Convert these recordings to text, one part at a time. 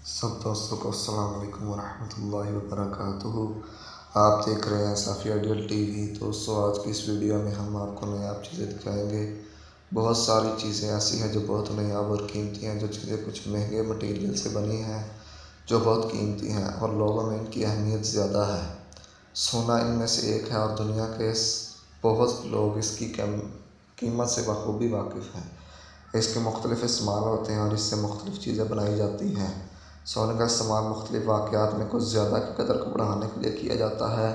سب دوستوں کو السلام علیکم ورحمۃ اللہ وبرکاتہ۔ آپ دیکھ رہے ہیں صافی آئیڈیل ٹی وی۔ دوستوں، آج کی اس ویڈیو میں ہم آپ کو نایاب چیزیں دکھائیں گے۔ بہت ساری چیزیں ایسی ہیں جو بہت نایاب اور قیمتی ہیں، جو چیزیں کچھ مہنگے مٹیریل سے بنی ہیں جو بہت قیمتی ہیں اور لوگوں میں ان کی اہمیت زیادہ ہے۔ سونا ان میں سے ایک ہے اور دنیا کے بہت لوگ اس کی قیمت سے بخوبی واقف ہیں۔ اس کے مختلف استعمال ہوتے ہیں اور اس سے مختلف چیزیں بنائی جاتی ہیں۔ سونے کا استعمال مختلف واقعات میں کچھ زیادہ کی قدر کو بڑھانے کے لیے کیا جاتا ہے،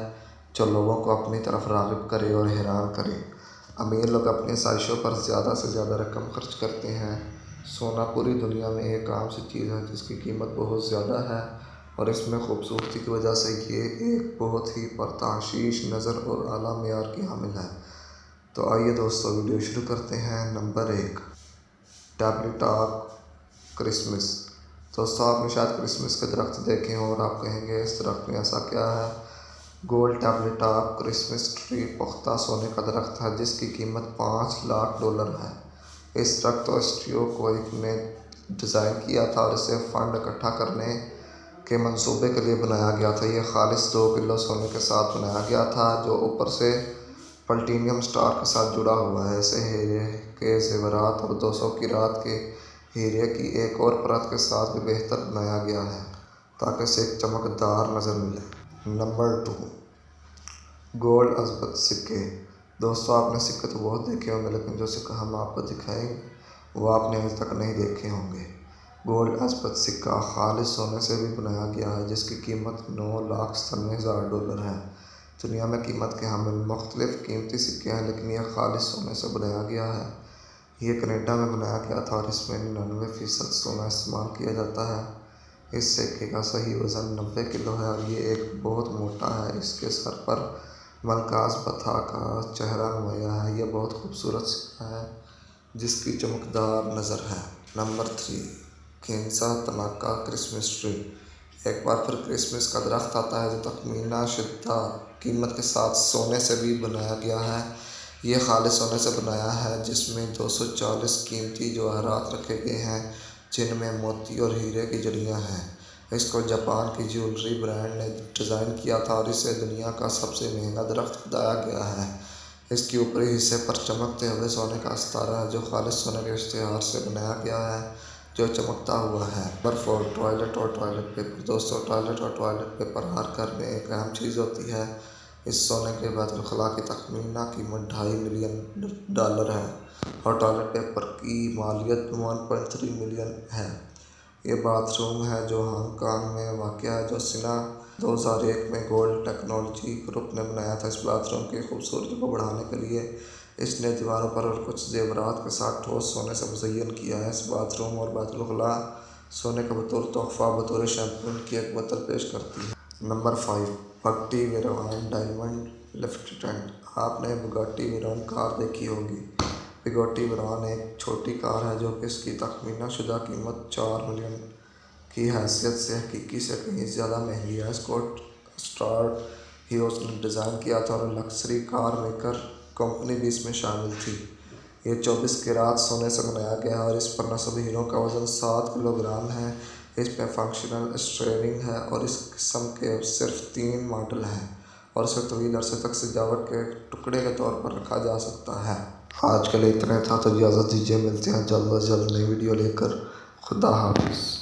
جو لوگوں کو اپنی طرف راغب کرے اور حیران کرے۔ امیر لوگ اپنی آسائشوں پر زیادہ سے زیادہ رقم خرچ کرتے ہیں۔ سونا پوری دنیا میں ایک عام سی چیز ہے جس کی قیمت بہت زیادہ ہے اور اس میں خوبصورتی کی وجہ سے یہ ایک بہت ہی پرتعشیش نظر اور اعلیٰ معیار کی حامل ہے۔ تو آئیے دوستو، ویڈیو شروع کرتے ہیں۔ Number 1، table top Christmas. دوستو، آپ نے شاید کرسمس کے درخت دیکھے ہوں اور آپ کہیں گے اس درخت میں ایسا کیا ہے؟ Gold table top Christmas tree پختہ سونے کا درخت ہے جس کی قیمت $5 لاکھ ہے۔ اس درخت اور اس ٹریوں کو ایک نے ڈیزائن کیا تھا اور اسے فنڈ اکٹھا کرنے کے منصوبے کے لیے بنایا گیا تھا۔ یہ خالص 2 کلو سونے کے ساتھ بنایا گیا تھا جو اوپر سے پلٹینیم اسٹار کے ساتھ جڑا ہوا ہے۔ اسے ہیرے کے زیورات اور 200 کیرات کے ہیرے کی ایک اور پرت کے ساتھ بھی بہتر بنایا گیا ہے تاکہ اسے ایک چمکدار نظر ملے۔ نمبر 2، گولڈ ازبط سکے۔ دوستو، آپ نے سکے تو بہت دیکھے ہوں گے لیکن جو سکہ ہم آپ کو دکھائیں گے وہ آپ نے ابھی تک نہیں دیکھے ہوں گے۔ گولڈ ازبط سکہ خالص سونے سے بھی بنایا گیا ہے جس کی قیمت $9,97,000 ہے۔ دنیا میں قیمت کے حامل مختلف قیمتی سکے ہیں لیکن یہ خالص سونے سے بنایا گیا ہے۔ یہ کینیڈا میں بنایا گیا تھا اور اس میں 99% سونا استعمال کیا جاتا ہے۔ اس سکے کا صحیح وزن 90 کلو ہے اور یہ ایک بہت موٹا ہے۔ اس کے سر پر ملکہ ازبطا کا چہرہ نمایاں ہے۔ یہ بہت خوبصورت سکہ ہے جس کی چمکدار نظر ہے۔ نمبر 3، کینسا تناکا کرسمس ٹری۔ ایک بار پھر کرسمس کا درخت آتا ہے جو تخمینہ شدہ قیمت کے ساتھ سونے سے بھی بنایا گیا ہے۔ یہ خالص سونے سے بنایا ہے جس میں 240 قیمتی جواہرات رکھے گئے ہیں جن میں موتی اور ہیرے کی جڑیاں ہیں۔ اس کو جاپان کی جیولری برانڈ نے ڈیزائن کیا تھا اور اسے دنیا کا سب سے مہنگا درخت بتایا گیا ہے۔ اس کے اوپری حصے پر چمکتے ہوئے سونے کا ستارہ ہے جو خالص سونے کے اشتہار سے بنایا گیا ہے جو چمکتا ہوا ہے۔ نمبر 4، ٹوائلٹ اور ٹوائلٹ پیپر۔ دوستو، ٹوائلٹ اور ٹوائلٹ پیپر ہر گھر میں ایک اہم چیز ہوتی ہے۔ اس سونے کے بیت الخلاء کی تخمینہ قیمت $2.5 ملین ہے اور ٹوائلٹ پیپر کی مالیت 1.3 ملین ہے۔ یہ باتھ روم ہے جو ہانگ کانگ میں واقع ہے جو سنہ 2001 میں گولڈ ٹیکنالوجی گروپ نے بنایا تھا۔ اس باتھ روم کی خوبصورتی کو بڑھانے کے لیے اس نے دیواروں پر اور کچھ زیورات کے ساتھ ٹھوس سونے سے مزین کیا ہے۔ اس باتھ روم اور بیت الخلاء سونے کا بطور تحفہ بطور شیمپون کی ایک بوتل پیش کرتی ہے۔ Number 5، Bugatti Veyron diamond lieutenant. آپ نے بگاٹی ویرون کار دیکھی ہوگی۔ بگاٹی ویرون ایک چھوٹی کار ہے جو کہ اس کی تخمینہ شدہ قیمت $4 ملین کی حیثیت سے حقیقی سے کہیں زیادہ مہنگی ہے۔ اس کو اسٹارٹ ہیوز نے ڈیزائن کیا تھا اور لکژری کار میکر کمپنی بھی اس میں شامل تھی۔ یہ 24 کیرات سونے سے بنایا گیا ہے اور اس پر نصب ہیروں کا وزن 7 کلو گرام ہے۔ اس میں فنکشنل اسٹیئرنگ ہے اور اس قسم کے صرف 3 ماڈل ہیں اور اسے طویل عرصے تک سجاوٹ کے ٹکڑے کے طور پر رکھا جا سکتا ہے۔ آج کے لیے اتنا تھا، تو اجازت دیجیے، ملتے ہیں جلد از جلد نئی ویڈیو لے کر۔ خدا حافظ۔